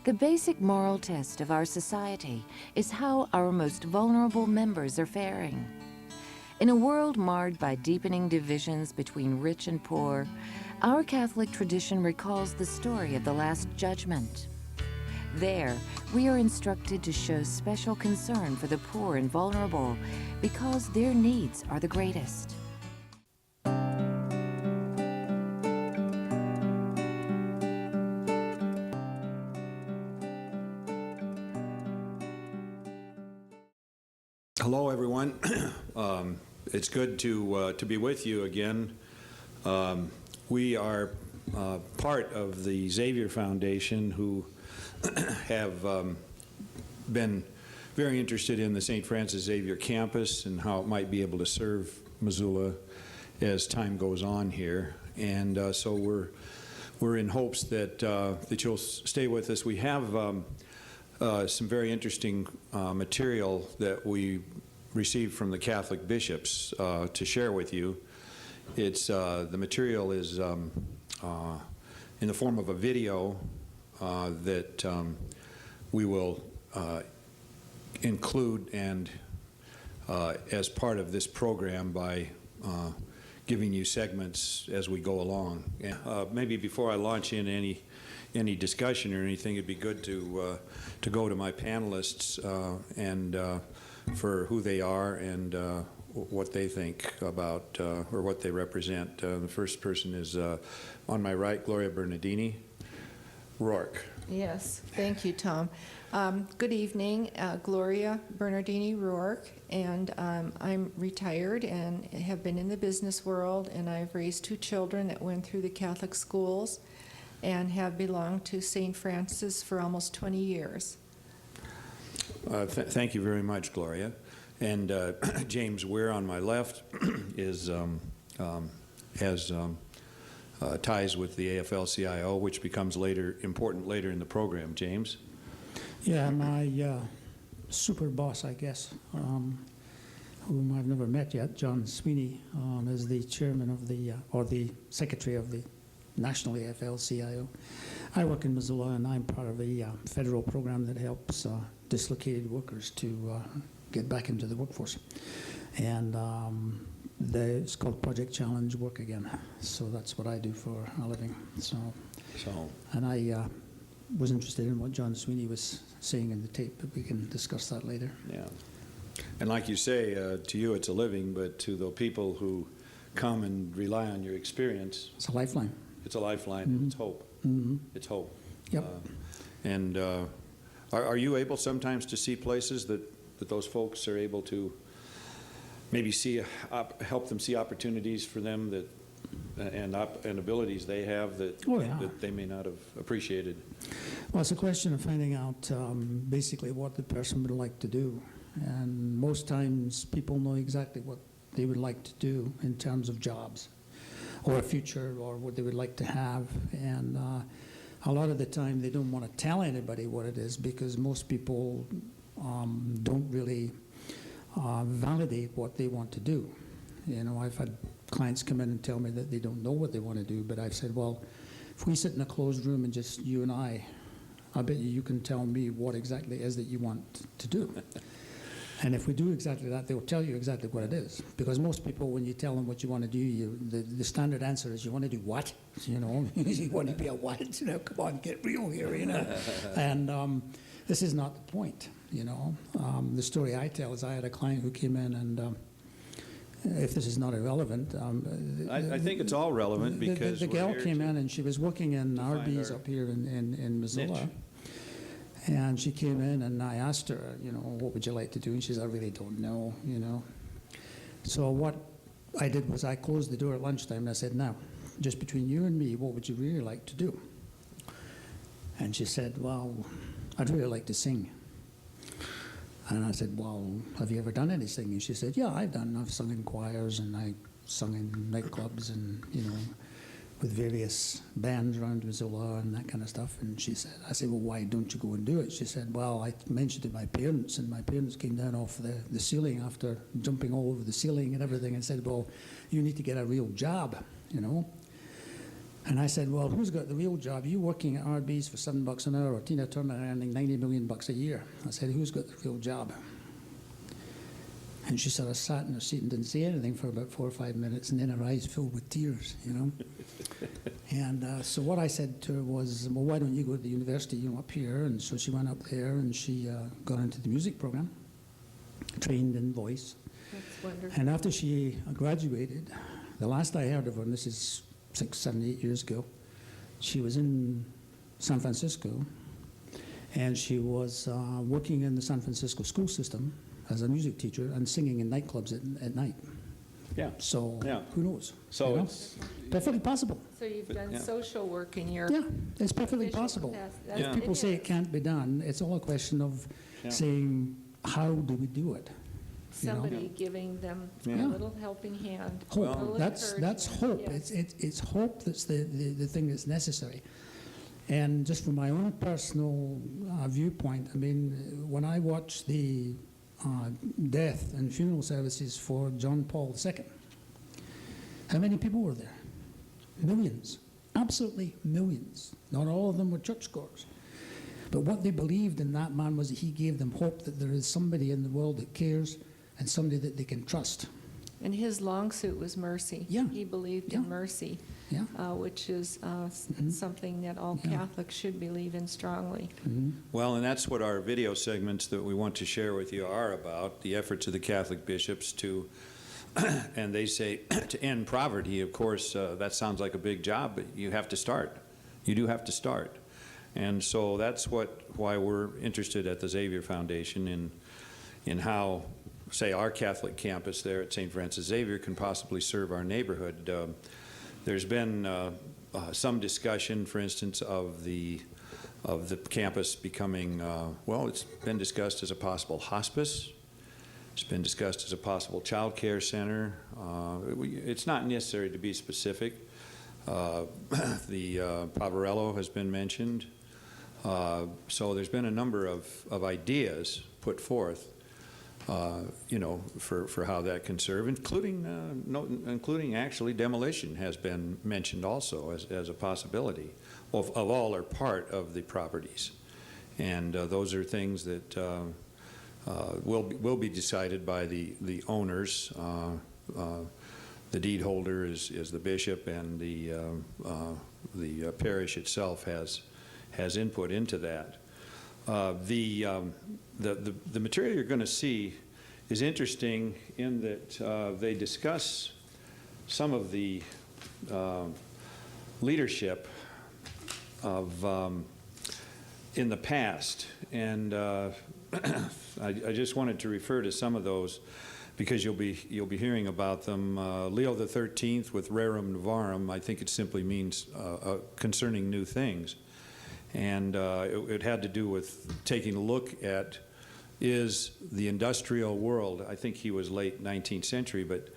The basic moral test of our society is how our most vulnerable members are faring. In a world marred by deepening divisions between rich and poor, our Catholic tradition recalls the story of the Last Judgment. There, we are instructed to show special concern for the poor and vulnerable because their needs are the greatest. Hello, everyone. It's good to be with you again. We are part of the Xavier Foundation, who have been very interested in the St. Francis Xavier campus and how it might be able to serve Missoula as time goes on here. And so we're in hopes that you'll stay with us. We have some very interesting material that we received from the Catholic bishops to share with you. It's the material is in the form of a video that we will include and as part of this program by giving you segments as we go along. Maybe before I launch in any discussion or anything, it'd be good to go to my panelists and for who they are and what they think about or what they represent. The first person is on my right, Gloria Bernardini. Rourke. Yes, thank you, Tom. Good evening, Gloria Bernardini Rourke, and I'm retired and have been in the business world, and I've raised two children that went through the Catholic schools and have belonged to St. Francis for almost 20 years. Thank you very much, Gloria. And James Weir on my left has ties with the AFL-CIO, which becomes important later in the program. James? Yeah, my super boss, I guess, whom I've never met yet, John Sweeney, is the chairman of or the secretary of the National AFL-CIO. I work in Missoula, and I'm part of a federal program that helps dislocated workers to get back into the workforce. And it's called Project Challenge Work Again. So that's what I do for a living. And I was interested in what John Sweeney was saying in the tape, but we can discuss that later. Yeah. And like you say, to you it's a living, but to the people who come and rely on your experience, it's a lifeline. It's a lifeline. Mm-hmm. It's hope. Mm-hmm. It's hope. Yep. And are you able sometimes to see places that those folks are able to maybe help them see opportunities for them that and abilities they have that that they may not have appreciated? Well, it's a question of finding out basically what the person would like to do, and most times people know exactly what they would like to do in terms of jobs or a future or what they would like to have, and a lot of the time they don't want to tell anybody what it is because most people don't really validate what they want to do. You know, I've had clients come in and tell me that they don't know what they want to do, but I've said, well, if we sit in a closed room and just you and I bet you can tell me what exactly it is that you want to do. And if we do exactly that, they'll tell you exactly what it is. Because most people, when you tell them what you want to do, the standard answer is, you want to do what? You know, you want to be a what? You know, come on, get real here, you know. And this is not the point, you know. The story I tell is I had a client who came in and if this is not irrelevant. I think it's all relevant because the gal came in and she was working in RBs up here in Missoula. Niche. And she came in and I asked her, you know, what would you like to do? And she said, I really don't know, you know. So what I did was I closed the door at lunchtime and I said, now, just between you and me, what would you really like to do? And she said, well, I'd really like to sing. And I said, well, have you ever done any singing? She said, yeah, I've sung in choirs and I sung in nightclubs and, you know, with various bands around Missoula and that kind of stuff. And she said, I said, well, why don't you go and do it? She said, well, I mentioned it to my parents, and my parents came down off the ceiling after jumping all over the ceiling and everything and said, well, you need to get a real job, you know. And I said, well, who's got the real job? You working at Arby's for $7 an hour, or Tina Turner earning $90 million a year? I said, who's got the real job? And she sort of sat in her seat and didn't say anything for about 4 or 5 minutes, and then her eyes filled with tears, you know. And so what I said to her was, well, why don't you go to the university, you know, up here? And so she went up there, and she got into the music program, trained in voice. That's wonderful. And after she graduated, the last I heard of her, and this is 6, 7, 8 years ago, she was in San Francisco, and she was working in the San Francisco school system as a music teacher and singing in nightclubs at night. Yeah. So Yeah. who knows? So you know? it's Perfectly possible. So you've done Yeah. social work in your Yeah, it's perfectly official possible. capacity. Yeah. If people say it can't be done, it's all a question of Yeah. saying, how do we do it? You know? Somebody giving them Yeah. a little helping hand. a Hope. little That's encouragement. hope. Yes. It's hope that's the thing that's necessary. And just from my own personal viewpoint, I mean, when I watch the death and funeral services for John Paul II, how many people were there? Millions. Absolutely millions. Not all of them were churchgoers. But what they believed in that man was that he gave them hope that there is somebody in the world that cares and somebody that they can trust. And his long suit was mercy. Yeah. He believed Yeah. in mercy, Yeah. which is something that all Yeah. Catholics should believe in strongly. Well, and that's what our video segments that we want to share with you are about, the efforts of the Catholic bishops to, and they say, to end poverty. Of course, that sounds like a big job, but you have to start. You do have to start. And so that's why we're interested at the Xavier Foundation in how, say, our Catholic campus there at St. Francis Xavier can possibly serve our neighborhood. There's been some discussion, for instance, of the campus becoming, well, it's been discussed as a possible hospice. It's been discussed as a possible child care center. It's not necessary to be specific. The Poverello has been mentioned. So there's been a number of ideas put forth, you know, for how that can serve, including actually demolition has been mentioned also as a possibility of all or part of the properties. And those are things that will be decided by the owners. The deed holder is the bishop, and the parish itself has input into that. The material you're going to see is interesting in that they discuss some of the leadership of in the past, and I just wanted to refer to some of those because you'll be hearing about them. Leo XIII with Rerum Novarum, I think it simply means concerning new things. And it had to do with taking a look at, is the industrial world, I think he was late 19th century, but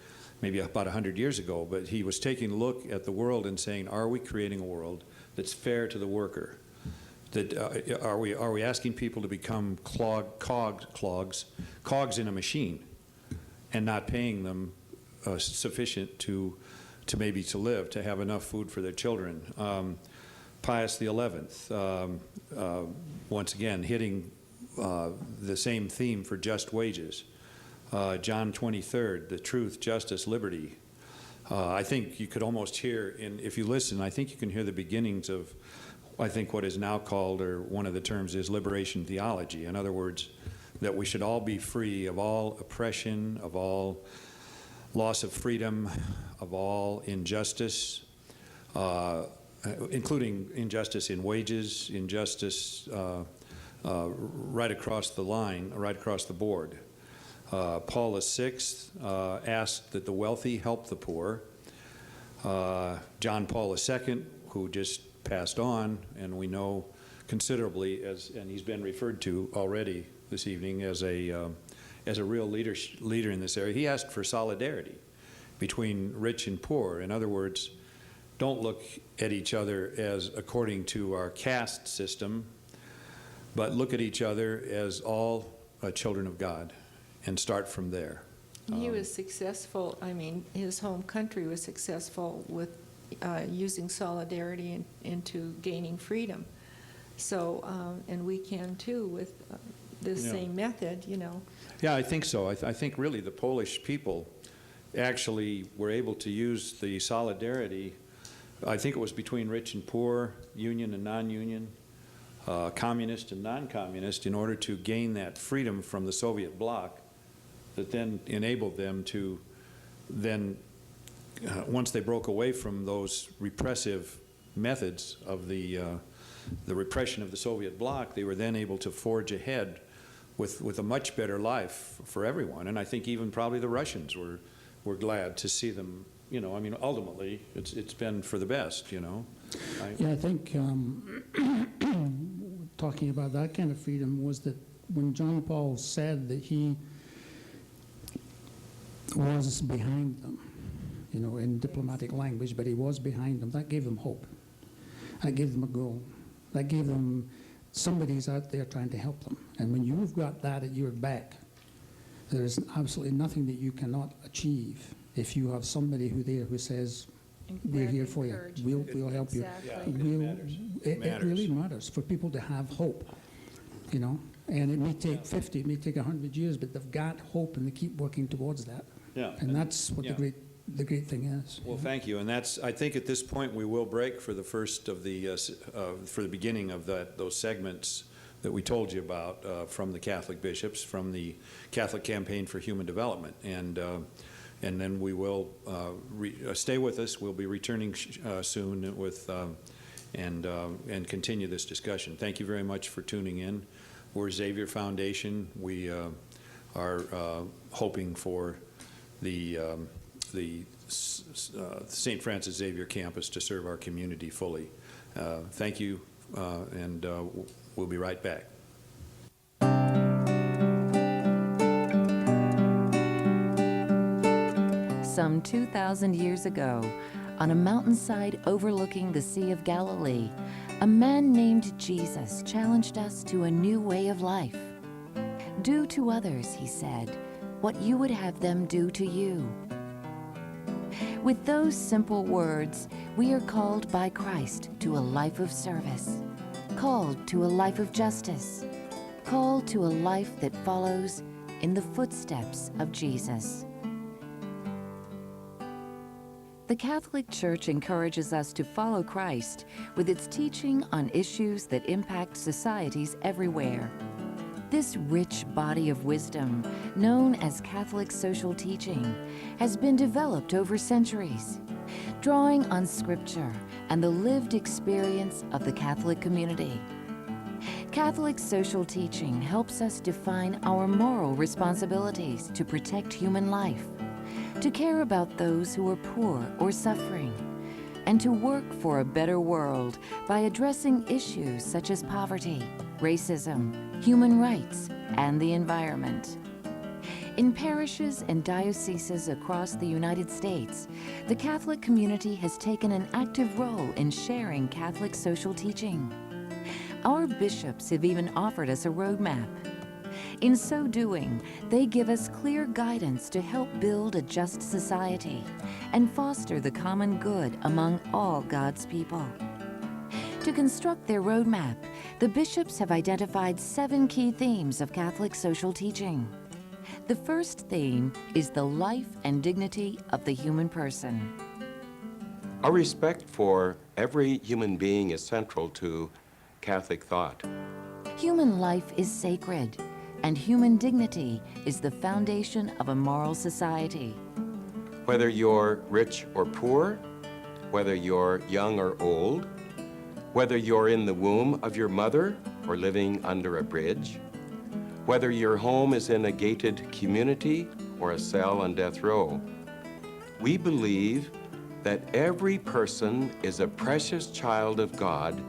maybe about 100 years ago, but he was taking a look at the world and saying, are we creating a world that's fair to the worker? That are we asking people to become cogs in a machine and not paying them sufficient to maybe to live, to have enough food for their children? Pius XI, once again, hitting the same theme for just wages. John 23rd, the truth, justice, liberty. I think you could almost hear, if you listen, I think you can hear the beginnings of, I think what is now called, or one of the terms is liberation theology. In other words, that we should all be free of all oppression, of all loss of freedom, of all injustice, including injustice in wages, injustice right across the line, right across the board. Paul VI asked that the wealthy help the poor. John Paul II, who just passed on, and we know considerably, and he's been referred to already this evening as a real leader in this area, he asked for solidarity between rich and poor. In other words, don't look at each other as according to our caste system, but look at each other as all children of God and start from there. He was successful. I mean, his home country was successful using solidarity into gaining freedom. So, and we can too with the Yeah. same method, you know. Yeah, I think so. I think really the Polish people actually were able to use the solidarity. I think it was between rich and poor, union and non-union, communist and non-communist, in order to gain that freedom from the Soviet bloc that then enabled them to then, once they broke away from those repressive methods of the repression of the Soviet bloc, they were then able to forge ahead with a much better life for everyone. And I think even probably the Russians were glad to see them, you know, I mean, ultimately, it's been for the best, you know. Yeah, I think talking about that kind of freedom was that when John Paul said that he was behind them, you know, in diplomatic language, but he was behind them, that gave them hope. That gave them a goal. That gave them somebody's out there trying to help them. And when you've got that at your back, there's absolutely nothing that you cannot achieve if you have somebody who says, we're here for you. We'll help you. It really matters for people to have hope, you know. And it may take 50, it may take 100 years, but they've got hope and they keep working towards that. Yeah. And that's what Yeah. the great thing is. Well, thank you. And that's, I think at this point we will break for the first of the, for the beginning of those segments that we told you about from the Catholic bishops, from the Catholic Campaign for Human Development. And then we will stay with us. We'll be returning soon with and continue this discussion. Thank you very much for tuning in. We're Xavier Foundation. We are hoping for the St. Francis Xavier campus to serve our community fully. Thank you, and we'll be right back. Some 2,000 years ago, on a mountainside overlooking the Sea of Galilee, a man named Jesus challenged us to a new way of life. Do to others, he said, what you would have them do to you. With those simple words, we are called by Christ to a life of service, called to a life of justice, called to a life that follows in the footsteps of Jesus. The Catholic Church encourages us to follow Christ with its teaching on issues that impact societies everywhere. This rich body of wisdom, known as Catholic social teaching, has been developed over centuries, drawing on Scripture and the lived experience of the Catholic community. Catholic social teaching helps us define our moral responsibilities to protect human life, to care about those who are poor or suffering, and to work for a better world by addressing issues such as poverty, racism, human rights, and the environment. In parishes and dioceses across the United States, the Catholic community has taken an active role in sharing Catholic social teaching. Our bishops have even offered us a roadmap. In so doing, they give us clear guidance to help build a just society and foster the common good among all God's people. To construct their roadmap, the bishops have identified 7 key themes of Catholic social teaching. The first theme is the life and dignity of the human person. Our respect for every human being is central to Catholic thought. Human life is sacred, and human dignity is the foundation of a moral society. Whether you're rich or poor, whether you're young or old, whether you're in the womb of your mother or living under a bridge, whether your home is in a gated community or a cell on death row, we believe that every person is a precious child of God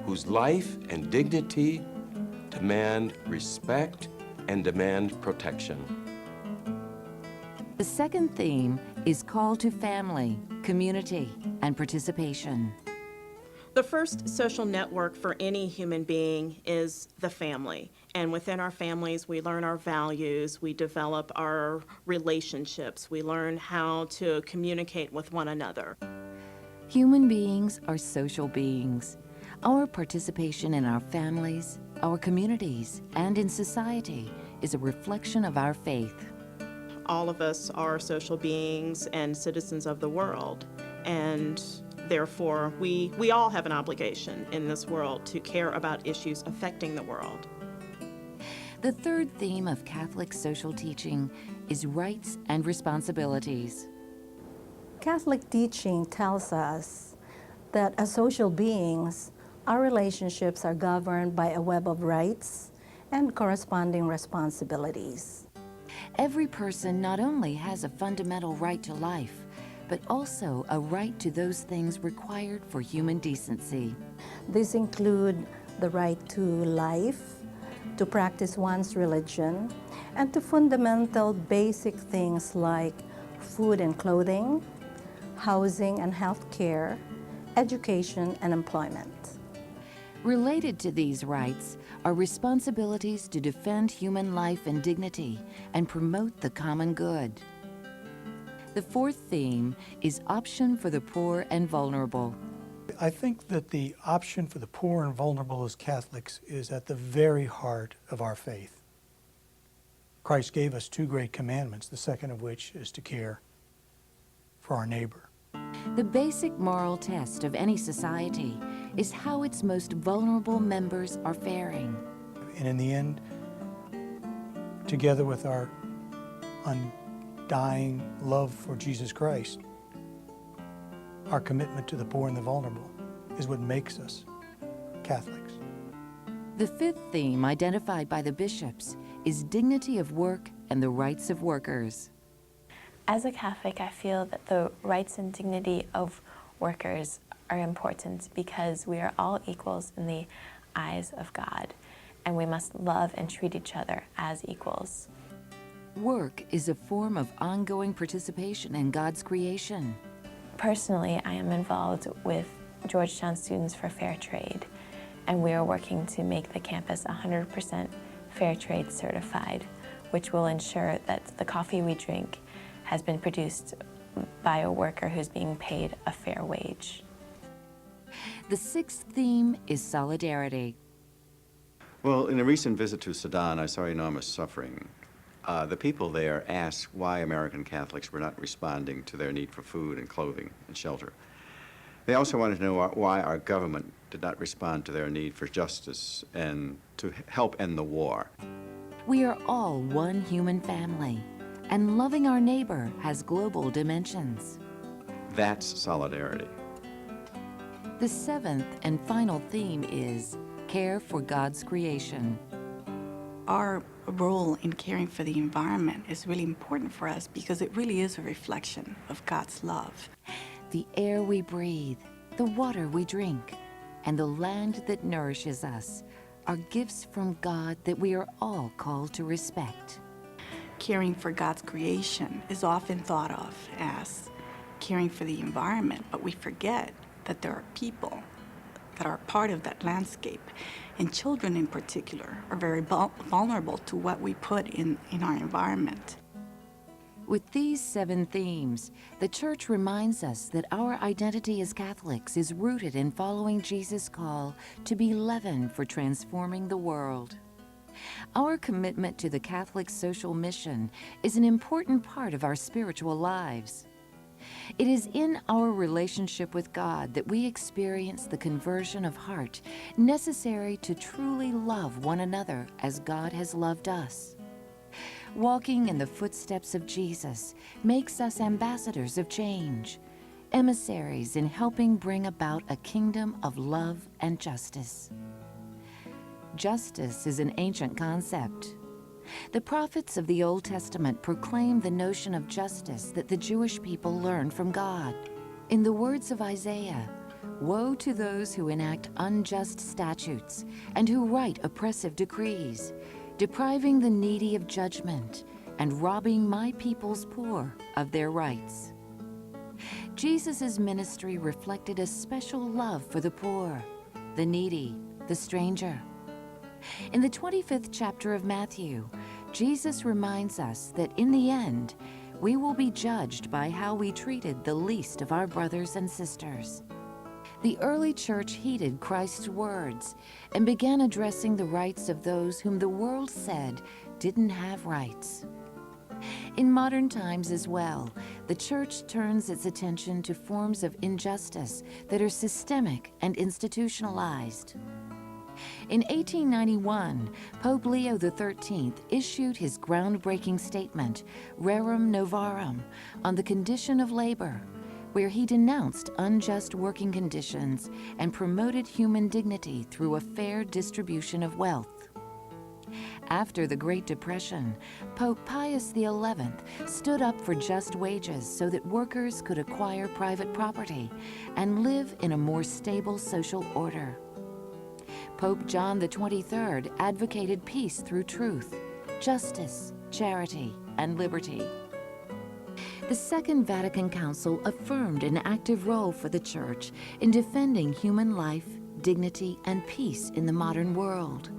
whose life and dignity demand respect and demand protection. The second theme is call to family, community, and participation. The first social network for any human being is the family. And within our families, we learn our values, we develop our relationships, we learn how to communicate with one another. Human beings are social beings. Our participation in our families, our communities, and in society is a reflection of our faith. All of us are social beings and citizens of the world, and therefore we all have an obligation in this world to care about issues affecting the world. The third theme of Catholic social teaching is rights and responsibilities. Catholic teaching tells us that as social beings, our relationships are governed by a web of rights and corresponding responsibilities. Every person not only has a fundamental right to life, but also a right to those things required for human decency. These include the right to life, to practice one's religion, and to fundamental basic things like food and clothing, housing and health care, education and employment. Related to these rights are responsibilities to defend human life and dignity and promote the common good. The fourth theme is option for the poor and vulnerable. I think that the option for the poor and vulnerable as Catholics is at the very heart of our faith. Christ gave us two great commandments, the second of which is to care for our neighbor. The basic moral test of any society is how its most vulnerable members are faring. And in the end, together with our undying love for Jesus Christ, our commitment to the poor and the vulnerable is what makes us Catholics. The fifth theme identified by the bishops is dignity of work and the rights of workers. As a Catholic, I feel that the rights and dignity of workers are important because we are all equals in the eyes of God, and we must love and treat each other as equals. Work is a form of ongoing participation in God's creation. Personally, I am involved with Georgetown Students for Fair Trade, and we are working to make the campus 100% Fair Trade certified, which will ensure that the coffee we drink has been produced by a worker who's being paid a fair wage. The sixth theme is solidarity. Well, in a recent visit to Sudan, I saw enormous suffering. The people there asked why American Catholics were not responding to their need for food and clothing and shelter. They also wanted to know why our government did not respond to their need for justice and to help end the war. We are all one human family, and loving our neighbor has global dimensions. That's solidarity. The seventh and final theme is care for God's creation. Our role in caring for the environment is really important for us because it really is a reflection of God's love. The air we breathe, the water we drink, and the land that nourishes us are gifts from God that we are all called to respect. Caring for God's creation is often thought of as caring for the environment, but we forget that there are people that are part of that landscape, and children in particular are very vulnerable to what we put in our environment. With these 7 themes, the Church reminds us that our identity as Catholics is rooted in following Jesus' call to be leaven for transforming the world. Our commitment to the Catholic social mission is an important part of our spiritual lives. It is in our relationship with God that we experience the conversion of heart necessary to truly love one another as God has loved us. Walking in the footsteps of Jesus makes us ambassadors of change, emissaries in helping bring about a kingdom of love and justice. Justice is an ancient concept. The prophets of the Old Testament proclaim the notion of justice that the Jewish people learned from God. In the words of Isaiah, "Woe to those who enact unjust statutes and who write oppressive decrees, depriving the needy of judgment and robbing my people's poor of their rights." Jesus' ministry reflected a special love for the poor, the needy, the stranger. In the 25th chapter of Matthew, Jesus reminds us that in the end, we will be judged by how we treated the least of our brothers and sisters. The early church heeded Christ's words and began addressing the rights of those whom the world said didn't have rights. In modern times as well, the church turns its attention to forms of injustice that are systemic and institutionalized. In 1891, Pope Leo XIII issued his groundbreaking statement, Rerum Novarum, on the condition of labor, where he denounced unjust working conditions and promoted human dignity through a fair distribution of wealth. After the Great Depression, Pope Pius XI stood up for just wages so that workers could acquire private property and live in a more stable social order. Pope John XXIII advocated peace through truth, justice, charity, and liberty. The Second Vatican Council affirmed an active role for the Church in defending human life, dignity, and peace in the modern world.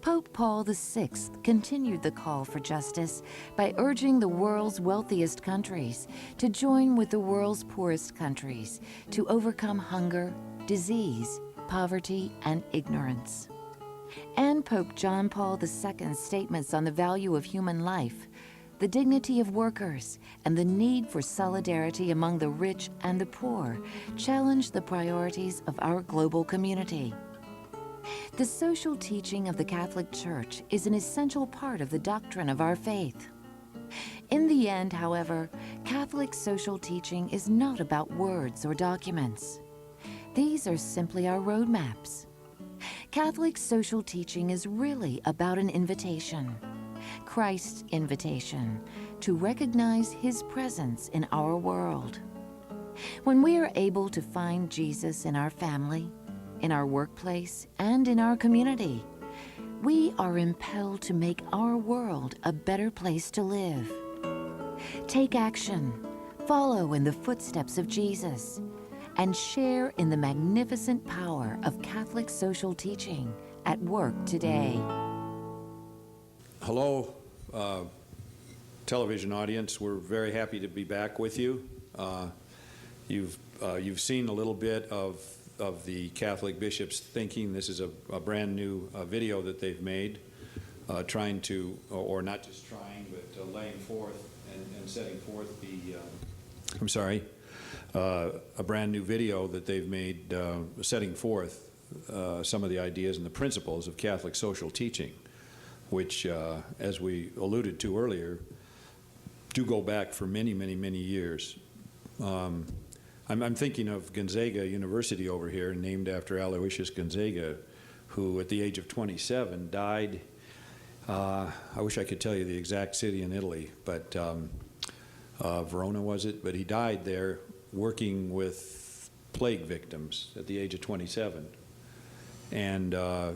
Pope Paul VI continued the call for justice by urging the world's wealthiest countries to join with the world's poorest countries to overcome hunger, disease, poverty, and ignorance. And Pope John Paul II's statements on the value of human life, the dignity of workers, and the need for solidarity among the rich and the poor challenged the priorities of our global community. The social teaching of the Catholic Church is an essential part of the doctrine of our faith. In the end, however, Catholic social teaching is not about words or documents. These are simply our roadmaps. Catholic social teaching is really about an invitation, Christ's invitation, to recognize His presence in our world. When we are able to find Jesus in our family, in our workplace, and in our community, we are impelled to make our world a better place to live. Take action, follow in the footsteps of Jesus, and share in the magnificent power of Catholic social teaching at work today. Hello, television audience. We're very happy to be back with you. You've seen a little bit of the Catholic bishops' thinking. This is a brand new video that they've made, trying to, or not just trying, but laying forth and setting forth a brand new video that they've made setting forth some of the ideas and the principles of Catholic social teaching, which, as we alluded to earlier, do go back for many, many, many years. I'm thinking of Gonzaga University over here, named after Aloysius Gonzaga, who at the age of 27 died, I wish I could tell you the exact city in Italy, but Verona was it? But he died there working with plague victims at the age of 27. And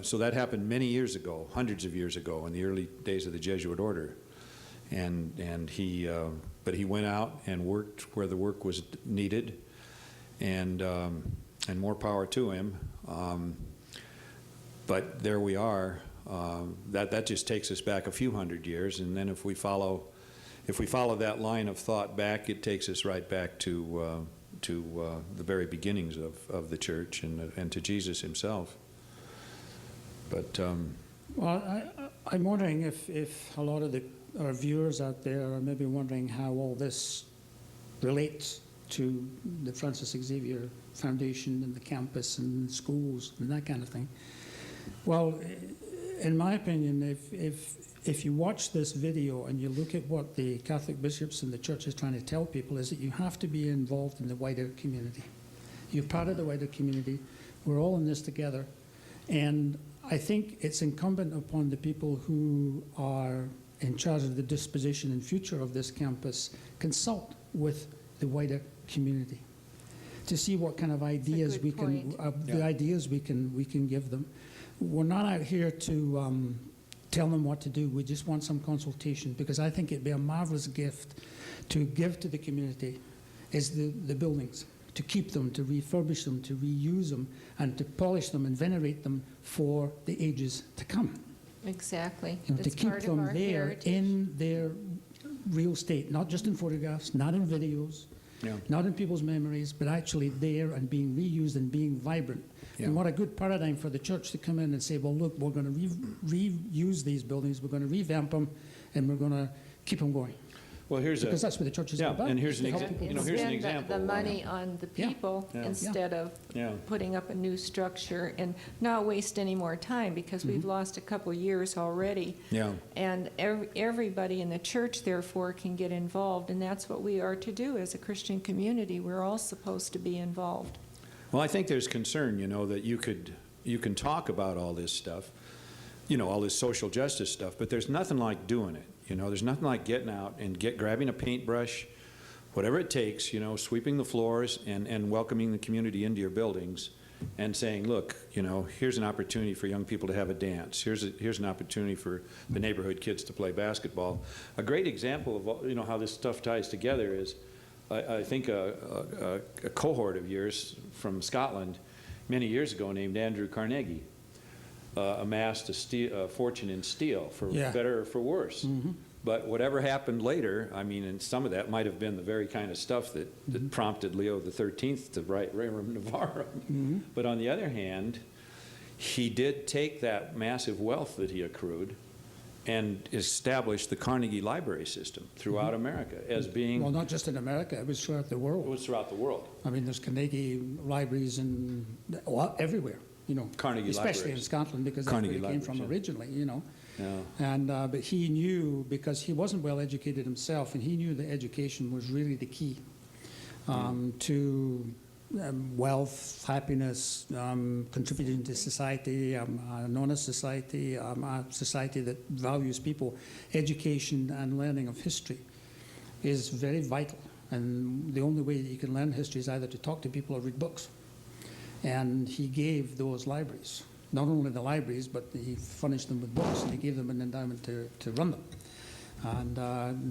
so that happened many years ago, hundreds of years ago, in the early days of the Jesuit order. And he, but he went out and worked where the work was needed, and more power to him. But there we are. That just takes us back a few hundred years, and then if we follow that line of thought back, it takes us right back to the very beginnings of the church and to Jesus himself. But well, I'm wondering if a lot of our viewers out there are maybe wondering how all this relates to the Francis Xavier Foundation and the campus and schools and that kind of thing. Well, in my opinion, if you watch this video and you look at what the Catholic bishops and the church is trying to tell people, is that you have to be involved in the wider community. You're part of the wider community. We're all in this together. And I think it's incumbent upon the people who are in charge of the disposition and future of this campus consult with the wider community to see what kind of ideas we can, the ideas we can give them. We're not out here to tell them what to do. We just want some consultation, because I think it'd be a marvelous gift to give to the community is the buildings, to keep them, to refurbish them, to reuse them, and to polish them and venerate them for the ages to come. Exactly. You know, to keep them there in their real state, not just in photographs, not in videos, not in people's memories, but actually there and being reused and being vibrant. And what a good paradigm for the church to come in and say, well, look, we're going to reuse these buildings, we're going to revamp them, and we're going to keep them going. Well, Because that's what the church is all about. and here's an, to help people And here's an spend example. the money on the people instead of Yeah. putting up a new structure and not waste any more time, because we've lost a couple years already. Yeah. And everybody in the church, therefore, can get involved, and that's what we are to do as a Christian community. We're all supposed to be involved. Well, I think there's concern, that you can talk about all this stuff, all this social justice stuff, but there's nothing like doing it. There's nothing like getting out and grabbing a paintbrush, whatever it takes, sweeping the floors and welcoming the community into your buildings and saying, look, here's an opportunity for young people to have a dance. Here's an opportunity for the neighborhood kids to play basketball. A great example of, how this stuff ties together is, I think a cohort of yours from Scotland many years ago named Andrew Carnegie amassed a fortune in steel, for better or for worse. But whatever happened later, and some of that might have been the very kind of stuff that prompted Leo XIII to write Rerum Novarum. But on the other hand, he did take that massive wealth that he accrued and established the Carnegie Library System throughout America as being... Well, not just in America, it was throughout the world. It was throughout the world. There's Carnegie libraries everywhere. Carnegie especially libraries. in Scotland, because that's Carnegie where he came from libraries, originally, And but he knew, because he wasn't well educated himself, and he knew that education was really the key to wealth, happiness, contributing to society, an honest society, a society that values people. Education and learning of history is very vital, and the only way that you can learn history is either to talk to people or read books. And he gave those libraries, not only the libraries, but he furnished them with books, and he gave them an endowment to run them. And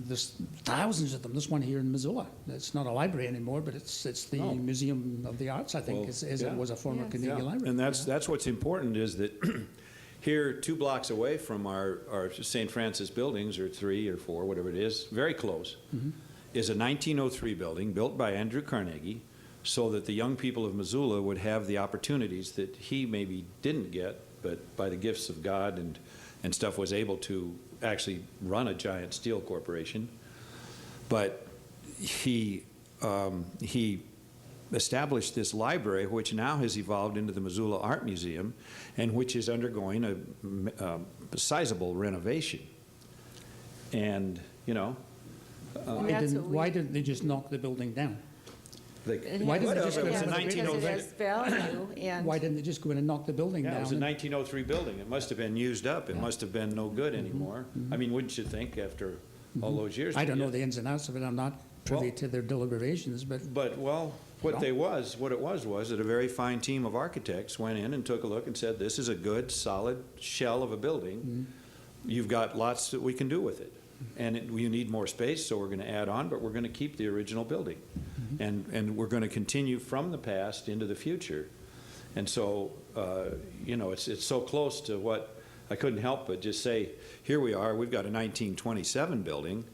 there's thousands of them. There's one here in Missoula. It's not a library anymore, but it's the Museum of the Arts, I think, as it was a former Canadian library. And that's what's important, is that here, 2 blocks away from our St. Francis buildings, or 3 or 4, whatever it is, very close, is a 1903 building built by Andrew Carnegie, so that the young people of Missoula would have the opportunities that he maybe didn't get, but by the gifts of God and stuff was able to actually run a giant steel corporation. But he established this library, which now has evolved into the Missoula Art Museum, and which is undergoing a sizable renovation. And, Why didn't they just knock the building down? Why didn't they just go because in it has value, and Why didn't they just go in and knock the building down? It was a 1903 building. It must have been used up. It must have been no good anymore. Wouldn't you think, after all those years? I don't know the ins and outs of it. I'm not privy to their deliberations, but what it was that a very fine team of architects went in and took a look and said, this is a good, solid shell of a building. You've got lots that we can do with it. And you need more space, so we're going to add on, but we're going to keep the original building. And we're going to continue from the past into the future. And so, it's so close to what I couldn't help but just say, here we are, we've got a 1927 building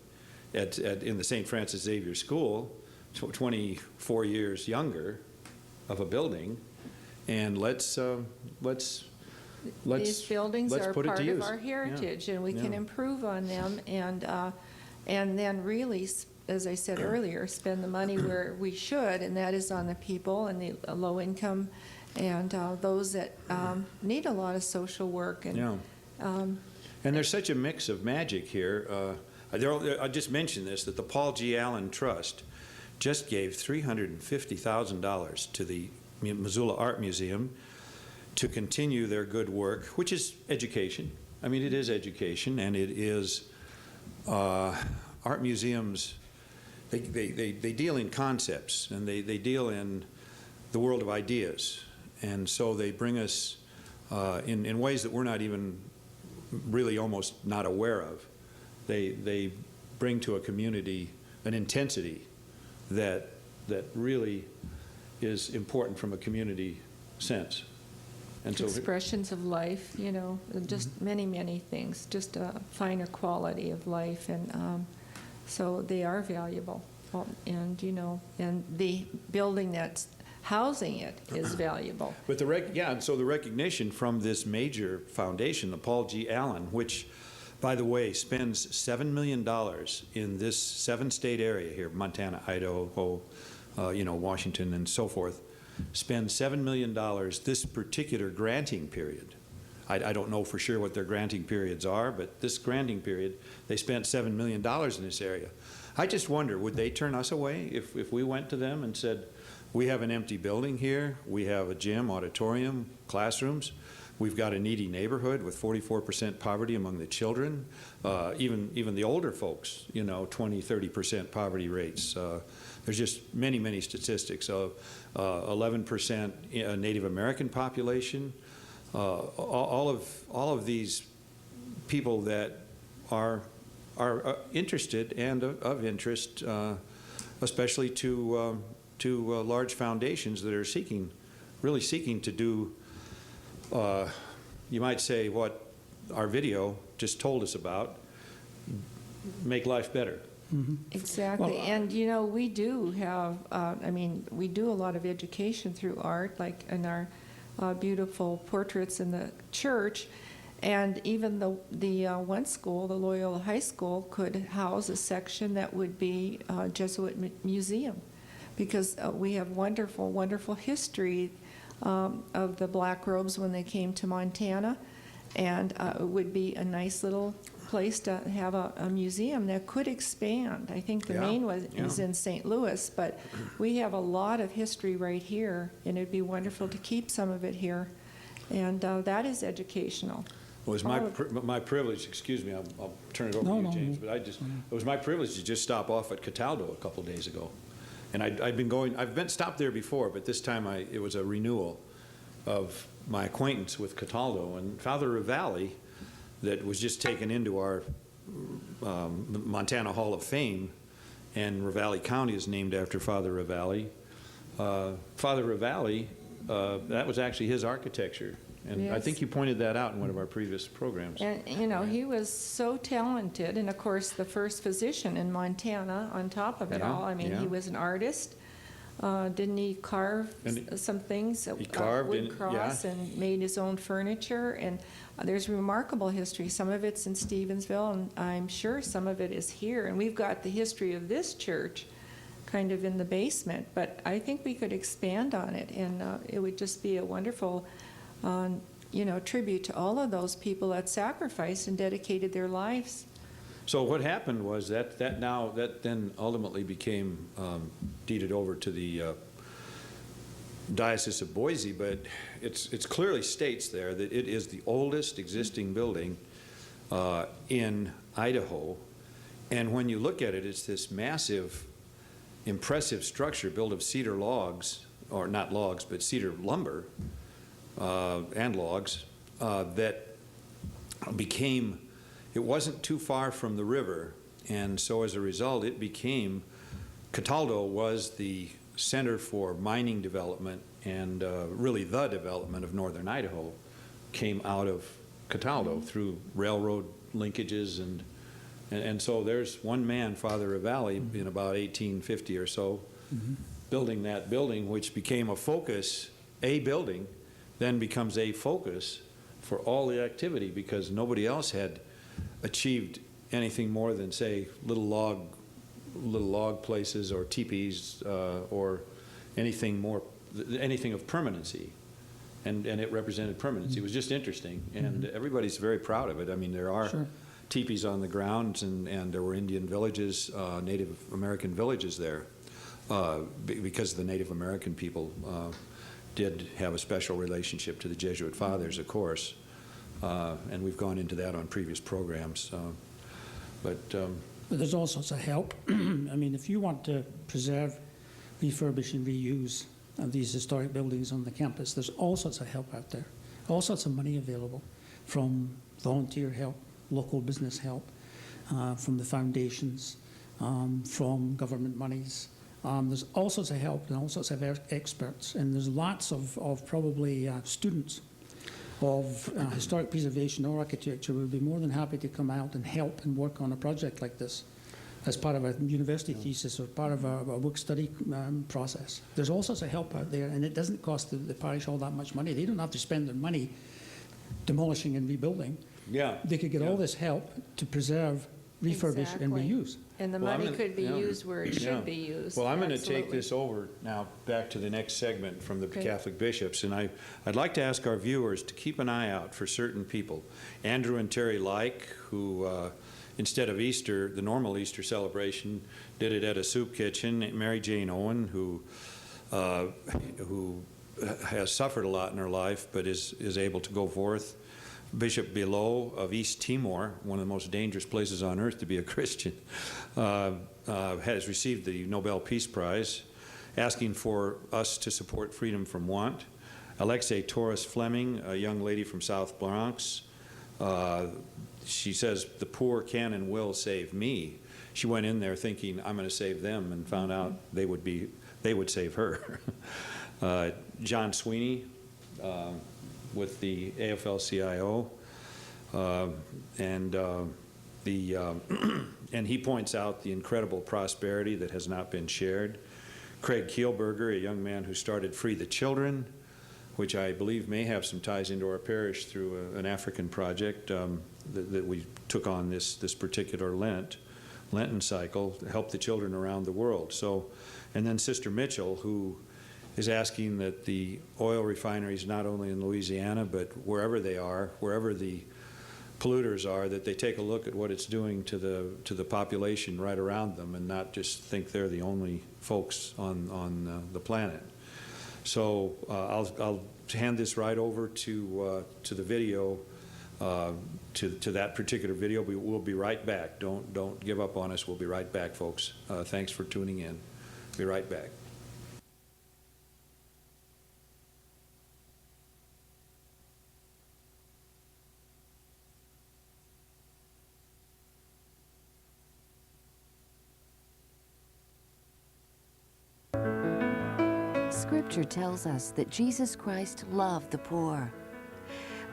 in the St. Francis Xavier School, 24 years younger of a building, and let's these buildings are put it part to of use. our heritage, and we can improve on them, and then really, as I said earlier, spend the money where we should, and that is on the people and the low income and those that need a lot of social work. And there's such a mix of magic here. I just mentioned this, that the Paul G. Allen Trust just gave $350,000 to the Missoula Art Museum to continue their good work, which is education. It is education, and it is art museums. They deal in concepts, and they deal in the world of ideas, and so they bring us in ways that we're not even really almost not aware of. They bring to a community an intensity that really is important from a community sense. And so expressions of life, just many, many things, just a finer quality of life. And So they are valuable. And, you know, and the building that's housing it is valuable. But and so the recognition from this major foundation, the Paul G. Allen, which, by the way, spends $7 million in this 7-state area here, Montana, Idaho, Washington, and so forth, spends $7 million this particular granting period. I don't know for sure what their granting periods are, but this granting period, they spent $7 million in this area. I just wonder, would they turn us away if we went to them and said, we have an empty building here, we have a gym, auditorium, classrooms, we've got a needy neighborhood with 44% poverty among the children, even the older folks, 20-30% poverty rates. There's just many, many statistics of 11% Native American population. All of these people that are interested and of interest, especially to large foundations that are really seeking to do, you might say, what our video just told us about, make life better. Mm-hmm. Exactly. Well, and, we do have, we do a lot of education through art, like in our beautiful portraits in the church. And even the one school, the Loyola High School, could house a section that would be a Jesuit museum, because we have wonderful, wonderful history of the black robes when they came to Montana. And it would be a nice little place to have a museum that could expand. I think the main is in St. Louis, but we have a lot of history right here, and it'd be wonderful to keep some of it here. And that is educational. Well, it was my privilege, excuse me, I'll turn it over to you, James, but it was my privilege to just stop off at Cataldo a couple days ago. And I've stopped there before, but this time it was a renewal of my acquaintance with Cataldo. And Father Ravalli, that was just taken into our Montana Hall of Fame, and Ravalli County is named after Father Ravalli. Father Ravalli, that was actually his architecture. And yes. I think you pointed that out in one of our previous programs. And, he was so talented, and of course the first physician in Montana on top of it all. He was an artist. Didn't he carve some things? He carved wood cross and made his own furniture. And there's remarkable history. Some of it's in Stevensville, and I'm sure some of it is here. And we've got the history of this church kind of in the basement. But I think we could expand on it, and it would just be a wonderful tribute to all of those people that sacrificed and dedicated their lives. So what happened was that then ultimately became deeded over to the Diocese of Boise, but it's clearly states there that it is the oldest existing building in Idaho. And when you look at it, it's this massive, impressive structure built of cedar logs, or not logs, but cedar lumber and logs that became, it wasn't too far from the river, and so as a result it became, Cataldo was the center for mining development, and really the development of northern Idaho came out of Cataldo through railroad linkages, and so there's one man, Father Ravalli, in about 1850 or so, building that building, which became a focus, a building, then becomes a focus for all the activity, because nobody else had achieved anything more than, say, little log places or teepees or anything of permanency, and it represented permanency. It was just interesting, and everybody's very proud of it. I mean, there are teepees on the grounds, and there were Indian villages, Native American villages there, because the Native American people did have a special relationship to the Jesuit fathers, of course, and we've gone into that on previous programs. But there's all sorts of help. If you want to preserve, refurbish, and reuse these historic buildings on the campus, there's all sorts of help out there, all sorts of money available, from volunteer help, local business help, from the foundations, from government monies. There's all sorts of help and all sorts of experts, and there's lots of probably students of historic preservation or architecture would be more than happy to come out and help and work on a project like this. as part of a university thesis or part of a work study process. There's all sorts of help out there, and it doesn't cost the parish all that much money. They don't have to spend their money demolishing and rebuilding. Yeah. They could get all this help to preserve, refurbish, and Exactly. reuse. And the Well, I'm money gonna- could be yeah. used where it Yeah. should be used. Well, I'm going to take Absolutely. this over now back to the next segment from the Okay. Catholic bishops, and I'd like to ask our viewers to keep an eye out for certain people. Andrew and Terry Like, who instead of Easter, the normal Easter celebration, did it at a soup kitchen. Mary Jane Owen, who has suffered a lot in her life but is able to go forth. Bishop Below of East Timor, one of the most dangerous places on earth to be a Christian, has received the Nobel Peace Prize, asking for us to support freedom from want. Alexei Torres Fleming, a young lady from South Bronx, she says, the poor can and will save me. She went in there thinking, I'm going to save them, and found out they would save her. John Sweeney, with the AFL-CIO, and he points out the incredible prosperity that has not been shared. Craig Kielberger, a young man who started Free the Children, which I believe may have some ties into our parish through an African project that we took on this particular Lenten cycle to help the children around the world. So, and then Sister Mitchell, who is asking that the oil refineries, not only in Louisiana, but wherever they are, wherever the polluters are, that they take a look at what it's doing to the population right around them, and not just think they're the only folks on the planet. So I'll hand this right over to the video, to that particular video. We'll be right back. Don't give up on us. We'll be right back, folks. Thanks for tuning in. Be right back. Scripture tells us that Jesus Christ loved the poor.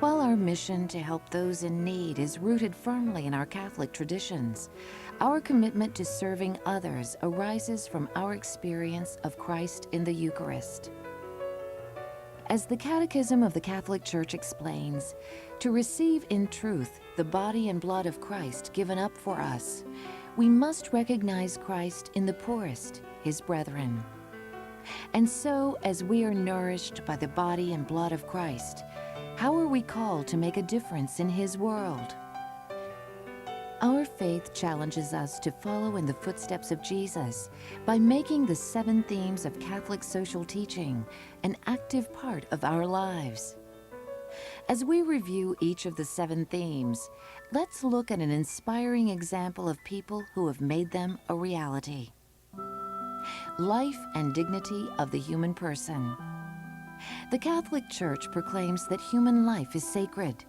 While our mission to help those in need is rooted firmly in our Catholic traditions, our commitment to serving others arises from our experience of Christ in the Eucharist. As the Catechism of the Catholic Church explains, to receive in truth the body and blood of Christ given up for us, we must recognize Christ in the poorest, his brethren. And so, as we are nourished by the body and blood of Christ, how are we called to make a difference in his world? Our faith challenges us to follow in the footsteps of Jesus by making the 7 themes of Catholic social teaching an active part of our lives. As we review each of the 7 themes, let's look at an inspiring example of people who have made them a reality. Life and dignity of the human person. The Catholic Church proclaims that human life is sacred,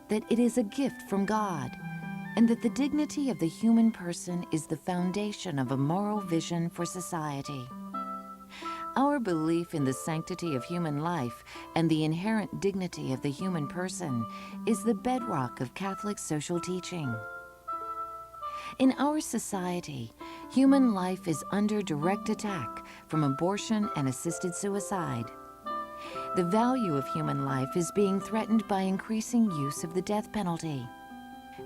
that it is a gift from God, and that the dignity of the human person is the foundation of a moral vision for society. Our belief in the sanctity of human life and the inherent dignity of the human person is the bedrock of Catholic social teaching. In our society, human life is under direct attack from abortion and assisted suicide. The value of human life is being threatened by increasing use of the death penalty.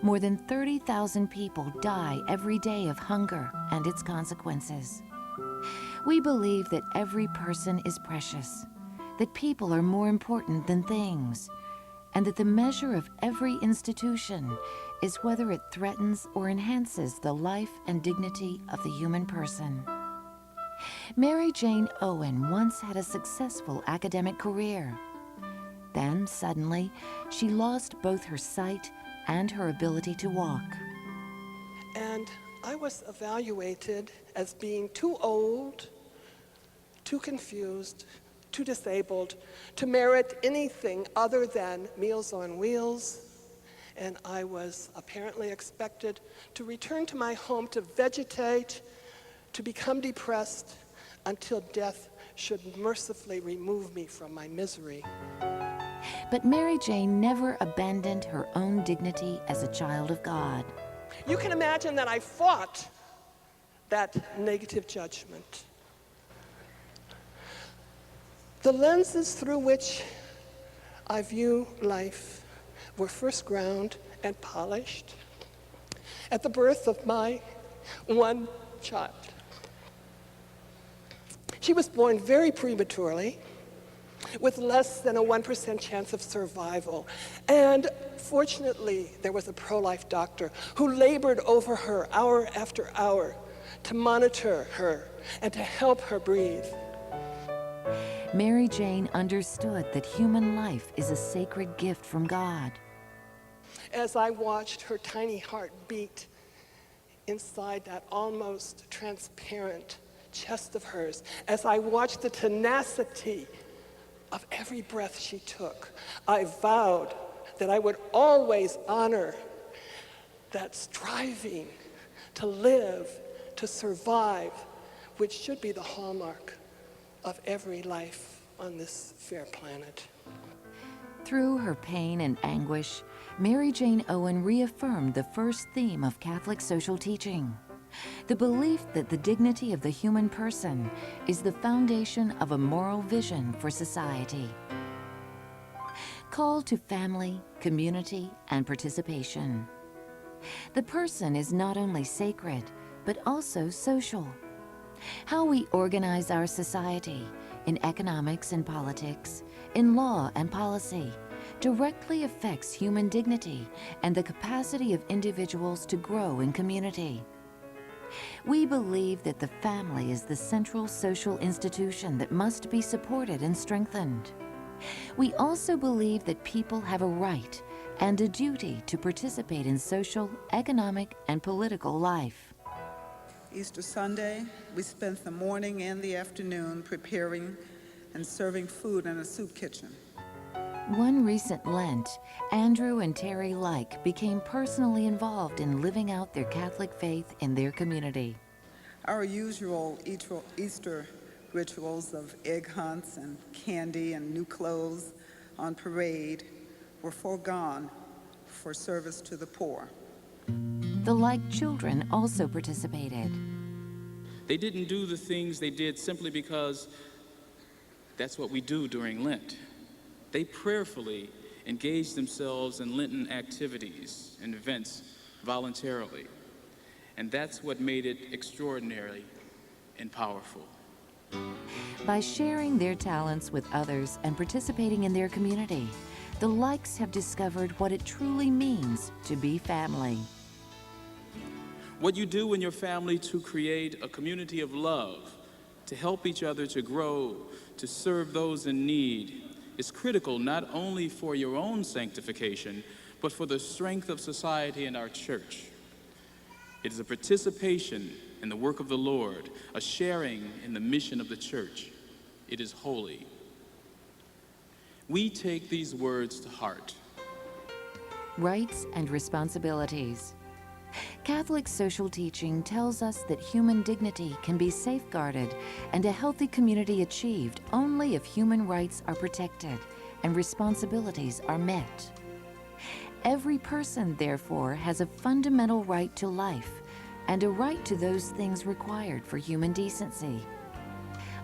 More than 30,000 people die every day of hunger and its consequences. We believe that every person is precious, that people are more important than things, and that the measure of every institution is whether it threatens or enhances the life and dignity of the human person. Mary Jane Owen once had a successful academic career. Then, suddenly, she lost both her sight and her ability to walk. And I was evaluated as being too old, too confused, too disabled to merit anything other than Meals on Wheels. And I was apparently expected to return to my home to vegetate, to become depressed, until death should mercifully remove me from my misery. But Mary Jane never abandoned her own dignity as a child of God. You can imagine that I fought that negative judgment. The lenses through which I view life were first ground and polished at the birth of my one child. She was born very prematurely, with less than a 1% chance of survival. And fortunately, there was a pro-life doctor who labored over her hour after hour to monitor her and to help her breathe. Mary Jane understood that human life is a sacred gift from God. As I watched her tiny heart beat inside that almost transparent chest of hers, as I watched the tenacity of every breath she took, I vowed that I would always honor that striving to live, to survive, which should be the hallmark of every life on this fair planet. Through her pain and anguish, Mary Jane Owen reaffirmed the first theme of Catholic social teaching: the belief that the dignity of the human person is the foundation of a moral vision for society. Call to family, community, and participation. The person is not only sacred, but also social. How we organize our society in economics and politics, in law and policy, directly affects human dignity and the capacity of individuals to grow in community. We believe that the family is the central social institution that must be supported and strengthened. We also believe that people have a right and a duty to participate in social, economic, and political life. Easter Sunday, we spent the morning and the afternoon preparing and serving food in a soup kitchen. One recent Lent, Andrew and Terry Like became personally involved in living out their Catholic faith in their community. Our usual Easter rituals of egg hunts and candy and new clothes on parade were foregone for service to the poor. The Like children also participated. They didn't do the things they did simply because that's what we do during Lent. They prayerfully engaged themselves in Lenten activities and events voluntarily. And that's what made it extraordinary and powerful. By sharing their talents with others and participating in their community, the Likes have discovered what it truly means to be family. What you do in your family to create a community of love, to help each other to grow, to serve those in need, is critical not only for your own sanctification, but for the strength of society and our church. It is a participation in the work of the Lord, a sharing in the mission of the church. It is holy. We take these words to heart. Rights and responsibilities. Catholic social teaching tells us that human dignity can be safeguarded and a healthy community achieved only if human rights are protected and responsibilities are met. Every person, therefore, has a fundamental right to life and a right to those things required for human decency.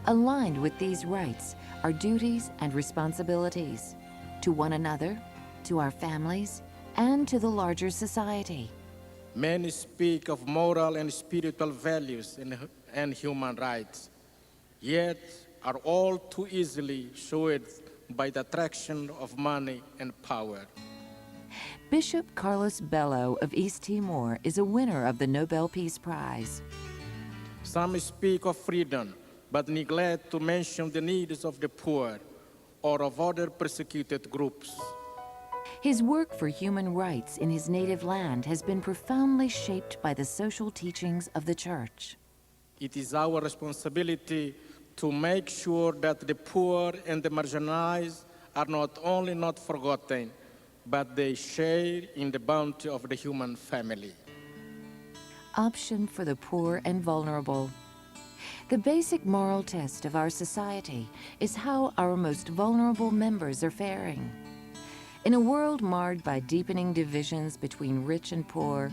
Aligned with these rights are duties and responsibilities to one another, to our families, and to the larger society. Many speak of moral and spiritual values and human rights, yet are all too easily showed by the attraction of money and power. Bishop Carlos Bello of East Timor is a winner of the Nobel Peace Prize. Some speak of freedom, but neglect to mention the needs of the poor or of other persecuted groups. His work for human rights in his native land has been profoundly shaped by the social teachings of the Church. It is our responsibility to make sure that the poor and the marginalized are not only not forgotten, but they share in the bounty of the human family. Option for the poor and vulnerable. The basic moral test of our society is how our most vulnerable members are faring. In a world marred by deepening divisions between rich and poor,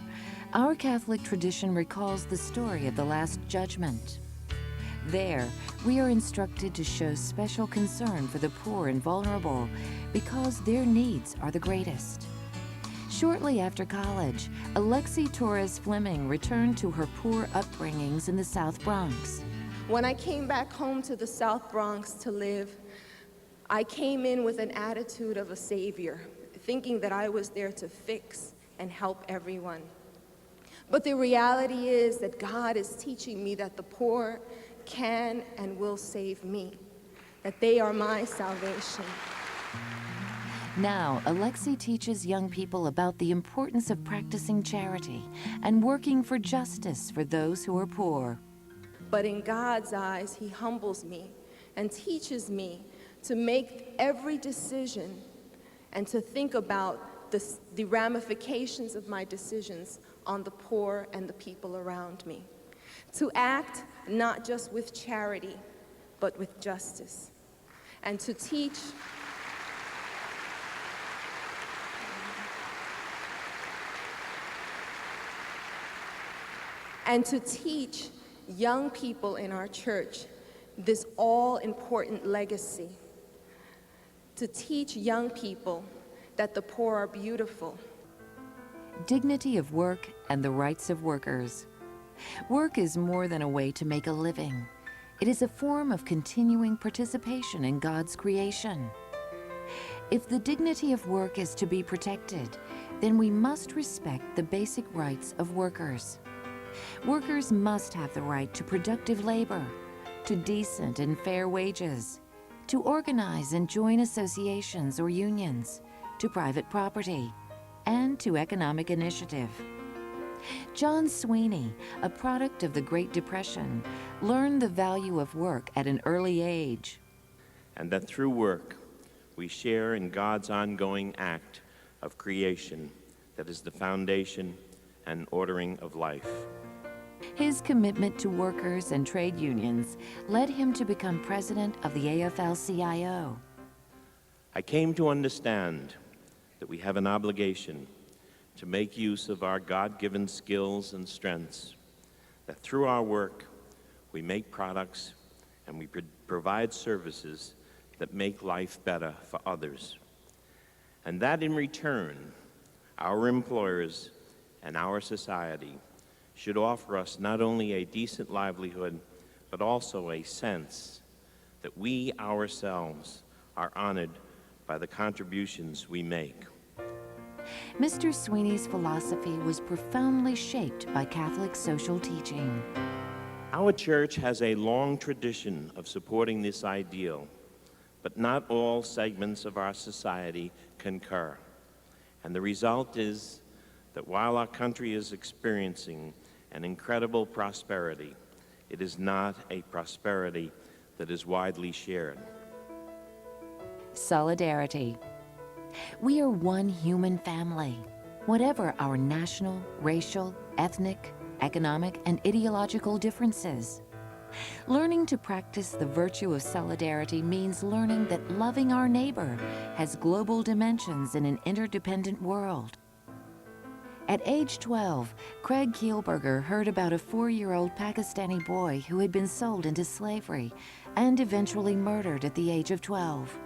our Catholic tradition recalls the story of the Last Judgment. There, we are instructed to show special concern for the poor and vulnerable because their needs are the greatest. Shortly after college, Alexi Torres Fleming returned to her poor upbringings in the South Bronx. When I came back home to the South Bronx to live, I came in with an attitude of a savior, thinking that I was there to fix and help everyone. But the reality is that God is teaching me that the poor can and will save me, that they are my salvation. Now, Alexi teaches young people about the importance of practicing charity and working for justice for those who are poor. But in God's eyes, He humbles me and teaches me to make every decision and to think about the ramifications of my decisions on the poor and the people around me. To act not just with charity, but with justice. And to teach young people in our church this all-important legacy. To teach young people that the poor are beautiful. Dignity of work and the rights of workers. Work is more than a way to make a living. It is a form of continuing participation in God's creation. If the dignity of work is to be protected, then we must respect the basic rights of workers. Workers must have the right to productive labor, to decent and fair wages, to organize and join associations or unions, to private property, and to economic initiative. John Sweeney, a product of the Great Depression, learned the value of work at an early age. And that through work, we share in God's ongoing act of creation that is the foundation and ordering of life. His commitment to workers and trade unions led him to become president of the AFL-CIO. I came to understand that we have an obligation to make use of our God-given skills and strengths, that through our work, we make products and we provide services that make life better for others. And that in return, our employers and our society should offer us not only a decent livelihood, but also a sense that we ourselves are honored by the contributions we make. Mr. Sweeney's philosophy was profoundly shaped by Catholic social teaching. Our church has a long tradition of supporting this ideal, but not all segments of our society concur. And the result is that while our country is experiencing an incredible prosperity, it is not a prosperity that is widely shared. Solidarity. We are one human family, whatever our national, racial, ethnic, economic, and ideological differences. Learning to practice the virtue of solidarity means learning that loving our neighbor has global dimensions in an interdependent world. At age 12, Craig Kielberger heard about a 4-year-old Pakistani boy who had been sold into slavery and eventually murdered at the age of 12.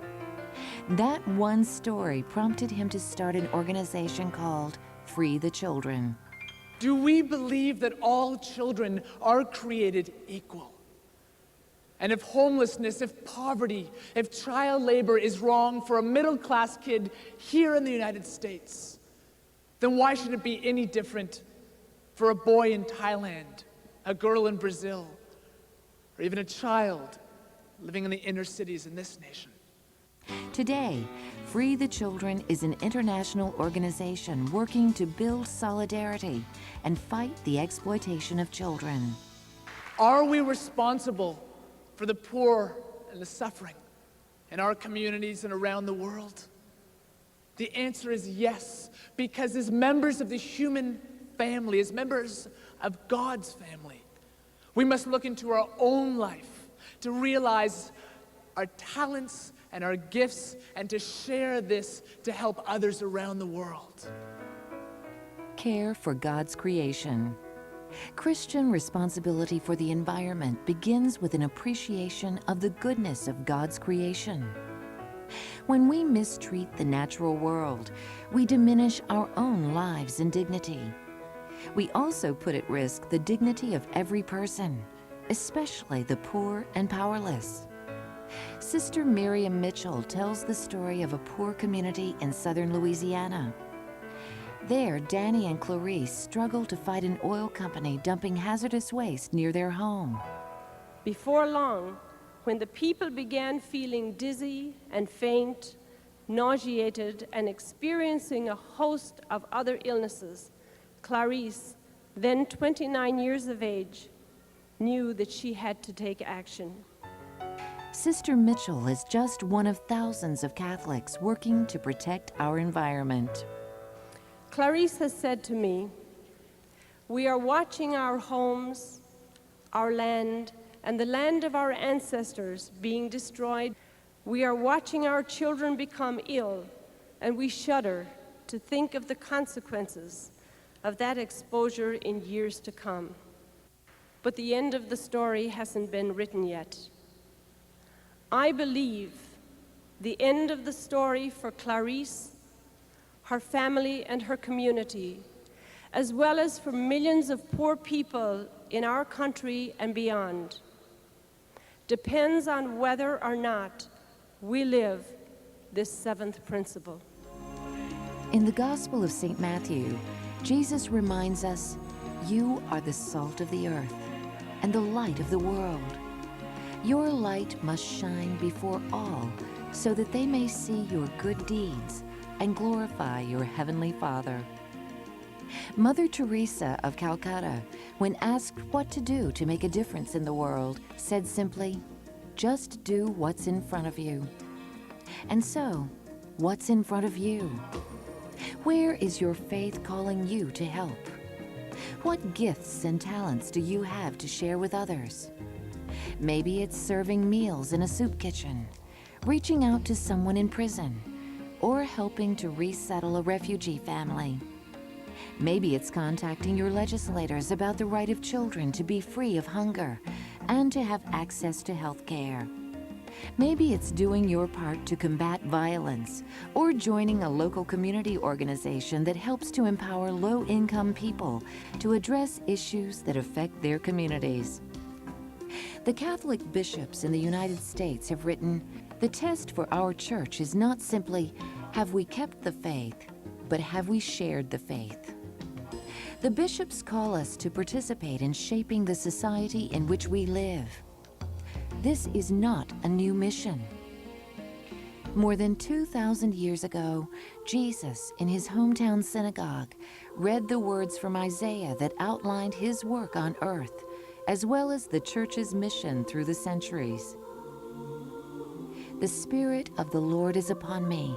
That one story prompted him to start an organization called Free the Children. Do we believe that all children are created equal? And if homelessness, if poverty, if child labor is wrong for a middle-class kid here in the United States, then why should it be any different for a boy in Thailand, a girl in Brazil, or even a child living in the inner cities in this nation? Today, Free the Children is an international organization working to build solidarity and fight the exploitation of children. Are we responsible for the poor and the suffering in our communities and around the world? The answer is yes, because as members of the human family, as members of God's family, we must look into our own life to realize our talents and our gifts and to share this to help others around the world. Care for God's creation. Christian responsibility for the environment begins with an appreciation of the goodness of God's creation. When we mistreat the natural world, we diminish our own lives and dignity. We also put at risk the dignity of every person, especially the poor and powerless. Sister Miriam Mitchell tells the story of a poor community in southern Louisiana. There, Danny and Clarice struggle to fight an oil company dumping hazardous waste near their home. Before long, when the people began feeling dizzy and faint, nauseated, and experiencing a host of other illnesses, Clarice, then 29 years of age, knew that she had to take action. Sister Mitchell is just one of thousands of Catholics working to protect our environment. Clarice has said to me, "We are watching our homes, our land, and the land of our ancestors being destroyed. We are watching our children become ill, and we shudder to think of the consequences of that exposure in years to come. But the end of the story hasn't been written yet. I believe the end of the story for Clarice, her family, and her community, as well as for millions of poor people in our country and beyond, depends on whether or not we live this seventh principle." In the Gospel of St. Matthew, Jesus reminds us, "You are the salt of the earth and the light of the world. Your light must shine before all, so that they may see your good deeds and glorify your heavenly Father." Mother Teresa of Calcutta, when asked what to do to make a difference in the world, said simply, "Just do what's in front of you." And so, what's in front of you? Where is your faith calling you to help? What gifts and talents do you have to share with others? Maybe it's serving meals in a soup kitchen, reaching out to someone in prison, or helping to resettle a refugee family. Maybe it's contacting your legislators about the right of children to be free of hunger and to have access to health care. Maybe it's doing your part to combat violence or joining a local community organization that helps to empower low-income people to address issues that affect their communities. The Catholic bishops in the United States have written, "The test for our church is not simply, have we kept the faith, but have we shared the faith?" The bishops call us to participate in shaping the society in which we live. This is not a new mission. More than 2,000 years ago, Jesus, in his hometown synagogue, read the words from Isaiah that outlined his work on earth, as well as the church's mission through the centuries. "The Spirit of the Lord is upon me,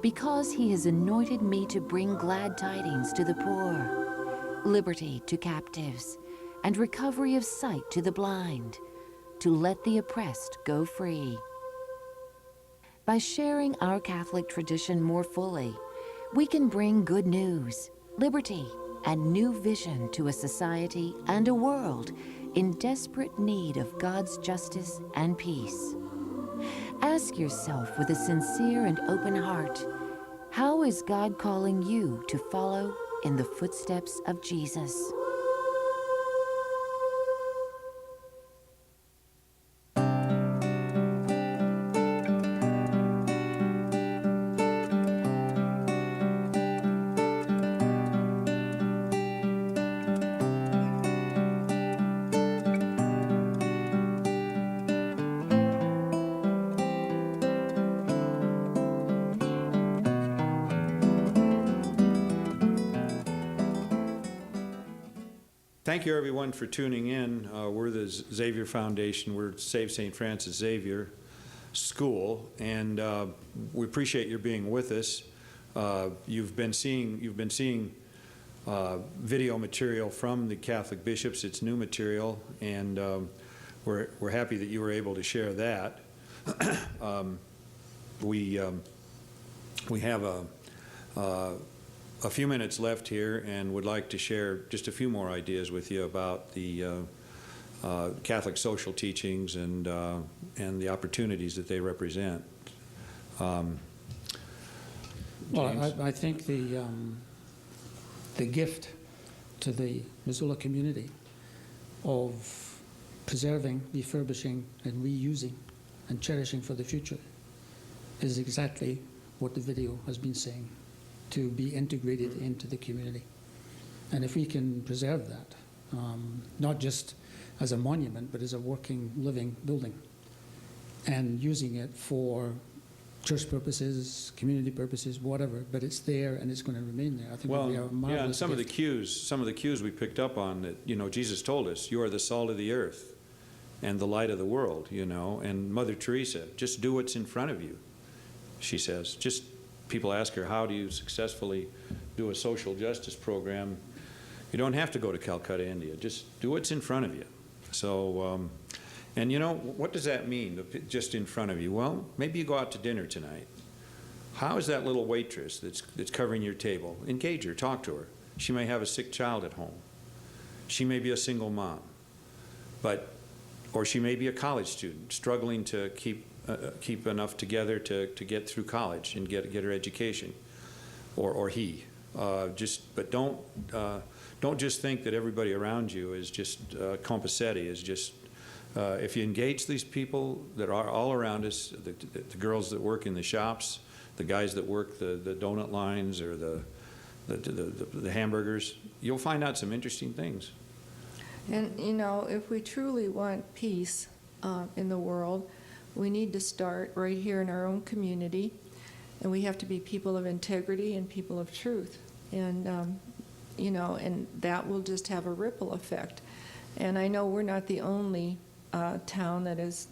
because he has anointed me to bring glad tidings to the poor, liberty to captives, and recovery of sight to the blind, to let the oppressed go free." By sharing our Catholic tradition more fully, we can bring good news, liberty, and new vision to a society and a world in desperate need of God's justice and peace. Ask yourself with a sincere and open heart, how is God calling you to follow in the footsteps of Jesus? Thank you, everyone, for tuning in. We're the Xavier Foundation. We're Save St. Francis Xavier School, and we appreciate your being with us. You've been seeing video material from the Catholic bishops. It's new material, and we're happy that you were able to share that. we have a few minutes left here and would like to share just a few more ideas with you about the Catholic social teachings and the opportunities that they represent. Well, I think the gift to the Missoula community of preserving, refurbishing, and reusing and cherishing for the future is exactly what the video has been saying, to be integrated into the community. And if we can preserve that, not just as a monument, but as a working, living building, and using it for church purposes, community purposes, whatever, but it's there and it's going to remain there. I think Well, we have a marvelous yeah, and some of the gift. cues we picked up on that, you know, Jesus told us, you are the salt of the earth and the light of the world, you know, and Mother Teresa, just do what's in front of you, she says. Just, people ask her, how do you successfully do a social justice program? You don't have to go to Calcutta, India. Just do what's in front of you. So, and you know, what does that mean, just in front of you? Well, maybe you go out to dinner tonight. How is that little waitress that's covering your table? Engage her, talk to her. She may have a sick child at home. She may be a single mom, or she may be a college student struggling to keep enough together to get through college and get her education, or he. But don't just think that everybody around you is just compossetti, is just. If you engage these people that are all around us, the girls that work in the shops, the guys that work the donut lines or the hamburgers, you'll find out some interesting things. And, you know, if we truly want peace in the world, we need to start right here in our own community, and we have to be people of integrity and people of truth. And, you know, and that will just have a ripple effect. And I know we're not the only town that is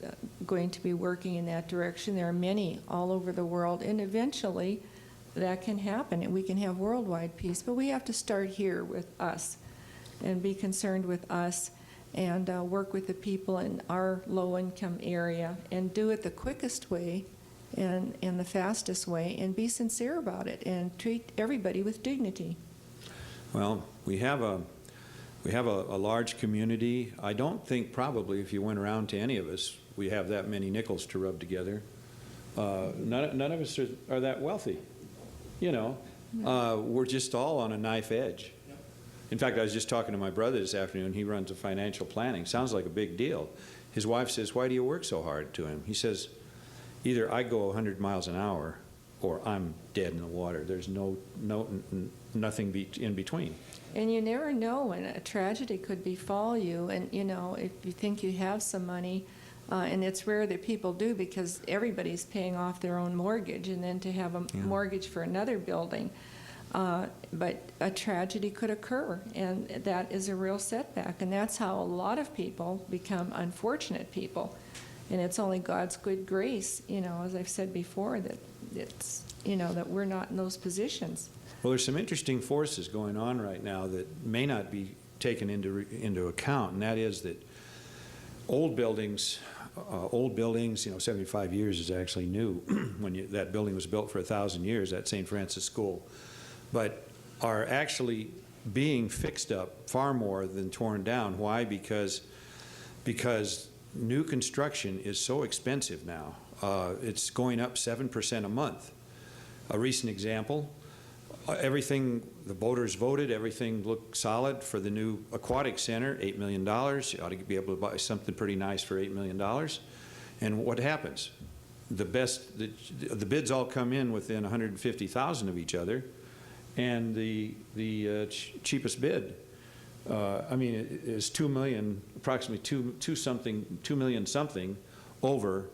going to be working in that direction. There are many all over the world, and eventually that can happen, and we can have worldwide peace. But we have to start here with us and be concerned with us and work with the people in our low-income area and do it the quickest way and the fastest way, and be sincere about it and treat everybody with dignity. Well, we have a large community. I don't think probably if you went around to any of us, we have that many nickels to rub together. None of us are that wealthy. You know, we're just all on a knife edge. In fact, I was just talking to my brother this afternoon. He runs a financial planning. Sounds like a big deal. His wife says, "Why do you work so hard?" to him. He says, "Either I go 100 miles an hour or I'm dead in the water. There's nothing in between." And you never know when a tragedy could befall you. And, you know, if you think you have some money, and it's rare that people do because everybody's paying off their own mortgage, and then to have a mortgage for another building. But a tragedy could occur, and that is a real setback. And that's how a lot of people become unfortunate people. And it's only God's good grace, you know, as I've said before, that it's, you know, that we're not in those positions. Well, there's some interesting forces going on right now that may not be taken into account, and that is that old buildings, you know, 75 years is actually new. When that building was built for 1,000 years, that St. Francis School, but are actually being fixed up far more than torn down. Why? Because new construction is so expensive now. It's going up 7% a month. A recent example, everything, the voters voted, everything looked solid for the new aquatic center, $8 million. You ought to be able to buy something pretty nice for $8 million. And what happens? The bids all come in within 150,000 of each other, and the cheapest bid, I mean, it is $2 million, approximately $2 million something over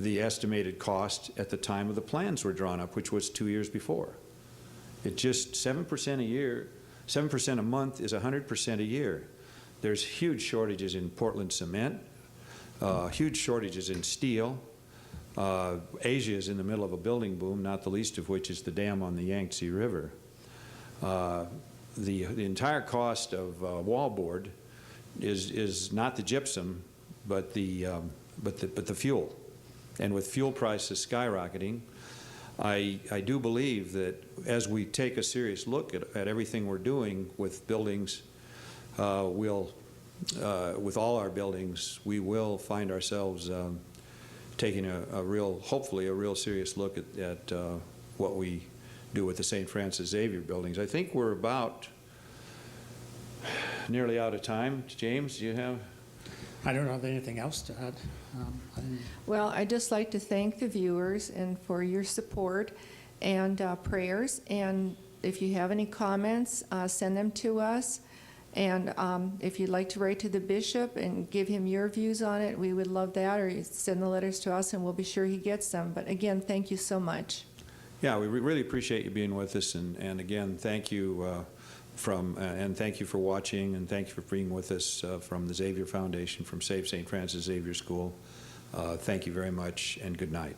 the estimated cost at the time of the plans were drawn up, which was 2 years before. It just 7% a year, 7% a month is 100% a year. There's huge shortages in Portland cement, huge shortages in steel. Asia is in the middle of a building boom, not the least of which is the dam on the Yangtze River. The entire cost of wallboard is not the gypsum, but the fuel. And with fuel prices skyrocketing, I do believe that as we take a serious look at everything we're doing with buildings, with all our buildings, we will find ourselves taking hopefully a real serious look at what we do with the St. Francis Xavier buildings. I think we're about nearly out of time. James, do you have? I don't have anything else to add. Well, I'd just like to thank the viewers and for your support and prayers. And if you have any comments, send them to us. And if you'd like to write to the bishop and give him your views on it, we would love that. Or you send the letters to us, and we'll be sure he gets them. But again, thank you so much. Yeah, we really appreciate you being with us. And again, thank you and thank you for watching, and thank you for being with us from the Xavier Foundation, from Save St. Francis Xavier School. Thank you very much, and good night.